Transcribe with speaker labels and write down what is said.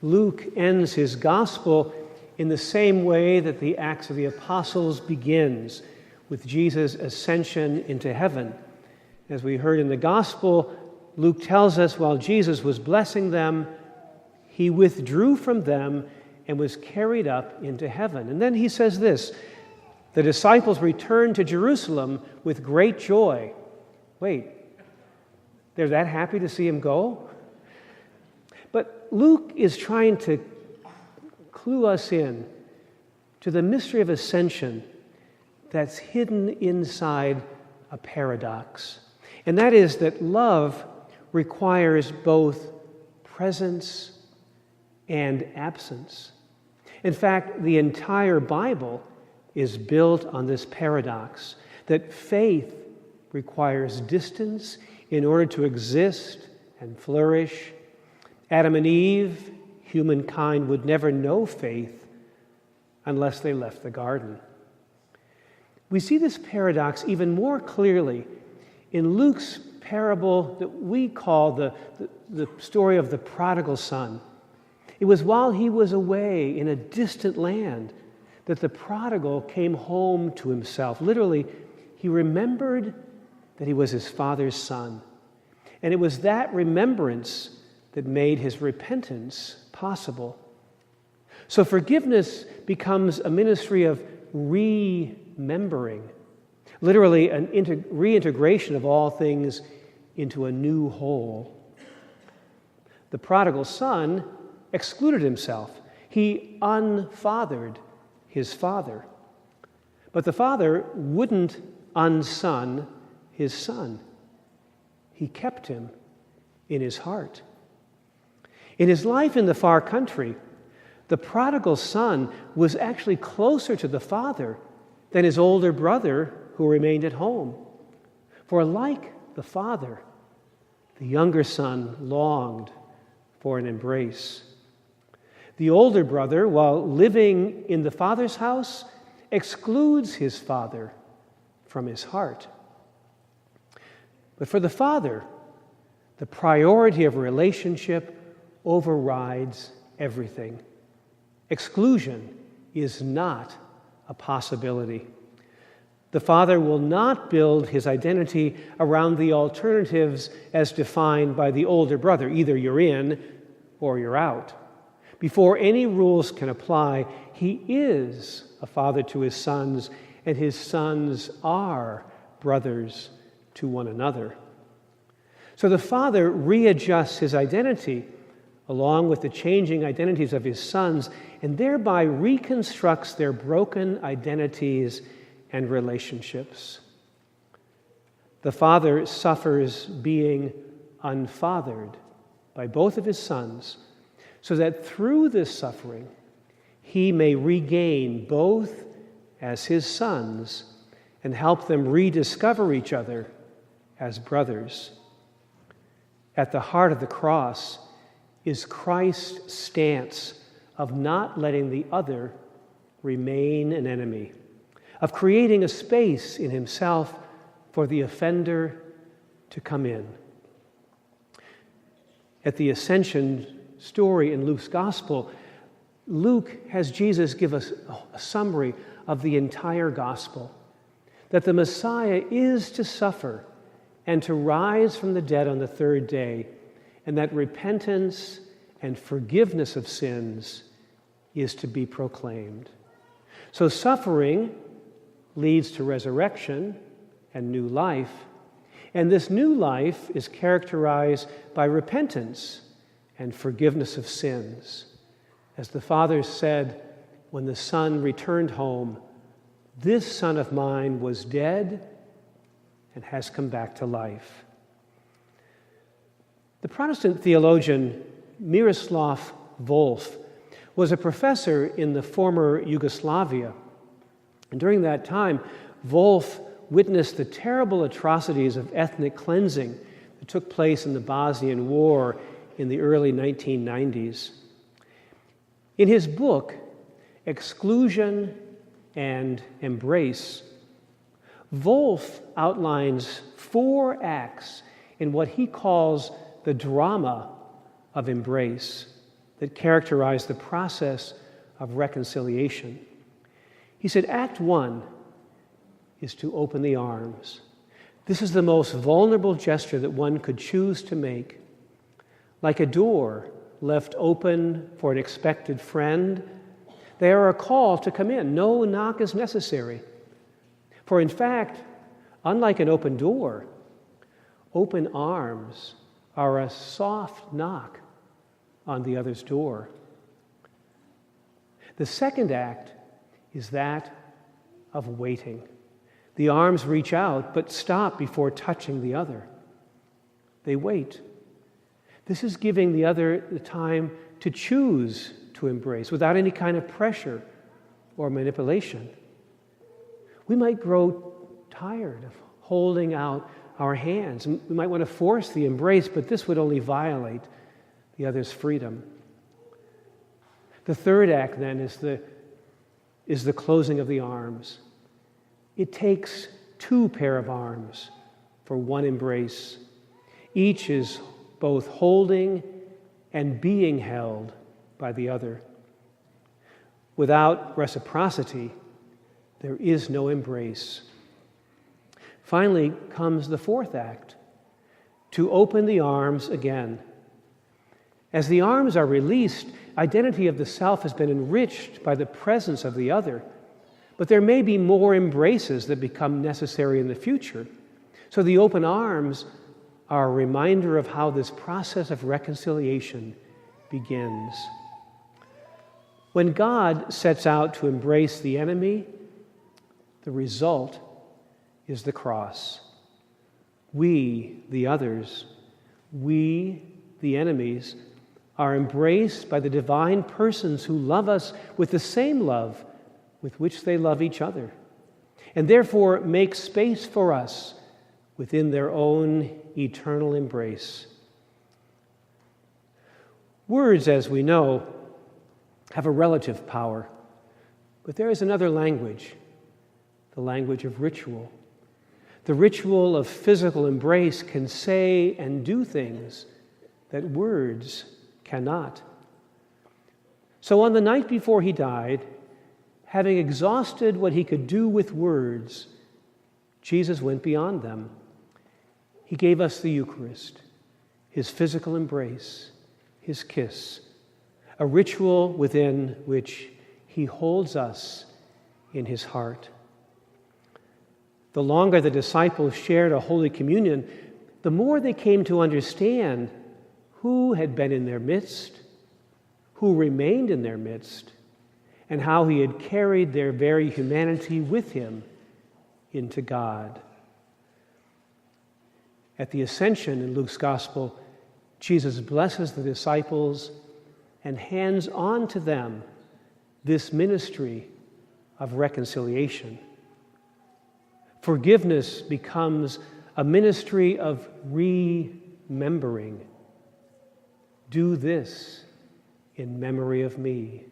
Speaker 1: Luke ends his gospel in the same way that the Acts of the Apostles begins, with Jesus' ascension into heaven. As we heard in the gospel, Luke tells us while Jesus was blessing them, he withdrew from them and was carried up into heaven. And then he says this, the disciples returned to Jerusalem with great joy. Wait, they're that happy to see him go? But Luke is trying to clue us in to the mystery of ascension that's hidden inside a paradox. And that is that love requires both presence and absence. In fact, the entire Bible is built on this paradox, that faith requires distance in order to exist and flourish. Adam and Eve, humankind, would never know faith unless they left the garden. We see this paradox even more clearly in Luke's parable that we call the story of the prodigal son. It was while he was away in a distant land that the prodigal came home to himself. Literally, he remembered that he was his father's son. And it was that remembrance that made his repentance possible. So forgiveness becomes a ministry of remembering, literally an reintegration of all things into a new whole. The prodigal son excluded himself. He unfathered his father. But the father wouldn't unson his son. He kept him in his heart. In his life in the far country, the prodigal son was actually closer to the father than his older brother who remained at home. For like the father, the younger son longed for an embrace. The older brother, while living in the father's house, excludes his father from his heart. But for the father, the priority of a relationship overrides everything. Exclusion is not a possibility. The father will not build his identity around the alternatives as defined by the older brother. Either you're in or you're out. Before any rules can apply, he is a father to his sons, and his sons are brothers to one another. So the father readjusts his identity along with the changing identities of his sons, and thereby reconstructs their broken identities and relationships. The father suffers being unfathered by both of his sons, so that through this suffering, he may regain both as his sons and help them rediscover each other as brothers. At the heart of the cross is Christ's stance of not letting the other remain an enemy, of creating a space in himself for the offender to come in. At the Ascension story in Luke's gospel, Luke has Jesus give us a summary of the entire gospel, that the Messiah is to suffer and to rise from the dead on the third day, and that repentance and forgiveness of sins is to be proclaimed. So suffering leads to resurrection and new life, and this new life is characterized by repentance and forgiveness of sins. As the Father said when the Son returned home, "This son of mine was dead and has come back to life." The Protestant theologian Miroslav Volf was a professor in the former Yugoslavia. And during that time, Volf witnessed the terrible atrocities of ethnic cleansing that took place in the Bosnian War in the early 1990s. In his book, Exclusion and Embrace, Volf outlines 4 acts in what he calls the drama of embrace. that characterize the process of reconciliation. He said, Act 1 is to open the arms. This is the most vulnerable gesture that one could choose to make. Like a door left open for an expected friend, they are a call to come in. No knock is necessary. For in fact, unlike an open door, open arms are a soft knock on the other's door. The second act is that of waiting. The arms reach out but stop before touching the other. They wait. This is giving the other the time to choose to embrace without any kind of pressure or manipulation. We might grow tired of holding out our hands. We might want to force the embrace, but this would only violate the other's freedom. The third act, then, is the closing of the arms. It takes two pair of arms for one embrace. Each is both holding and being held by the other. Without reciprocity, there is no embrace. Finally comes the fourth act, to open the arms again. As the arms are released, identity of the self has been enriched by the presence of the other, but there may be more embraces that become necessary in the future. So the open arms are a reminder of how this process of reconciliation begins. When God sets out to embrace the enemy, the result is the cross. We, the others, we, the enemies, are embraced by the divine persons who love us with the same love with which they love each other, and therefore make space for us within their own eternal embrace. Words, as we know, have a relative power, but there is another language, the language of ritual. The ritual of physical embrace can say and do things that words cannot. So on the night before he died, having exhausted what he could do with words, Jesus went beyond them. He gave us the Eucharist, his physical embrace, his kiss, a ritual within which he holds us in his heart. The longer the disciples shared a Holy Communion, the more they came to understand who had been in their midst, who remained in their midst, and how he had carried their very humanity with him into God. At the Ascension in Luke's Gospel, Jesus blesses the disciples and hands on to them this ministry of reconciliation. Forgiveness becomes a ministry of remembering. Do this in memory of me.